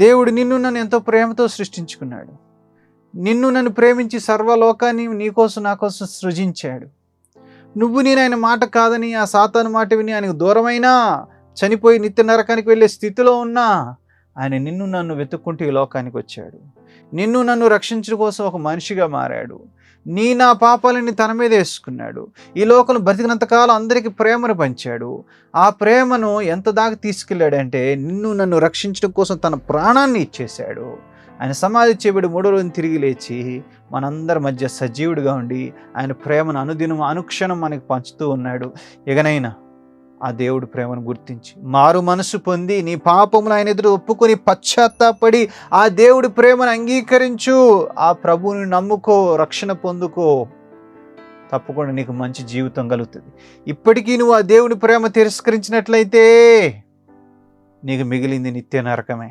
దేవుడు నిన్ను నన్ను ఎంతో ప్రేమతో సృష్టించుకున్నాడు. నిన్ను నన్ను ప్రేమించి సర్వలోకాన్ని నీకోసం నా కోసం సృజించాడు. నువ్వు నేను ఆయన మాట కాదని ఆ సాతాను మాట విని ఆయనకు దూరమైనా, చనిపోయి నిత్య నరకానికి వెళ్ళే స్థితిలో ఉన్నా, ఆయన నిన్ను నన్ను వెతుక్కుంటూ ఈ లోకానికి వచ్చాడు. నిన్ను నన్ను రక్షించడం కోసం ఒక మనిషిగా మారాడు. నా పాపాలని తన మీద వేసుకున్నాడు. ఈ లోకంలో బ్రతికినంతకాలం అందరికీ ప్రేమను పంచాడు. ఆ ప్రేమను ఎంత దాకా తీసుకెళ్ళాడంటే నిన్ను నన్ను రక్షించడం కోసం తన ప్రాణాన్ని ఇచ్చేశాడు. ఆయన సమాధి చేయబడి 3వ రోజున తిరిగి లేచి మనందరి మధ్య సజీవుడిగా ఉండి ఆయన ప్రేమను అనుదినం అనుక్షణం మనకి పంచుతూ ఉన్నాడు. ఇకనైనా ఆ దేవుడి ప్రేమను గుర్తించి మారు మనసు పొంది నీ పాపములు ఆయన ఎదురు ఒప్పుకొని పశ్చాత్తాపడి ఆ దేవుడి ప్రేమను అంగీకరించు. ఆ ప్రభువుని నమ్ముకో, రక్షణ పొందుకో. తప్పకుండా నీకు మంచి జీవితం కలుగుతుంది. ఇప్పటికీ నువ్వు ఆ దేవుడి ప్రేమ తిరస్కరించినట్లయితే నీకు మిగిలింది నిత్య నరకమే.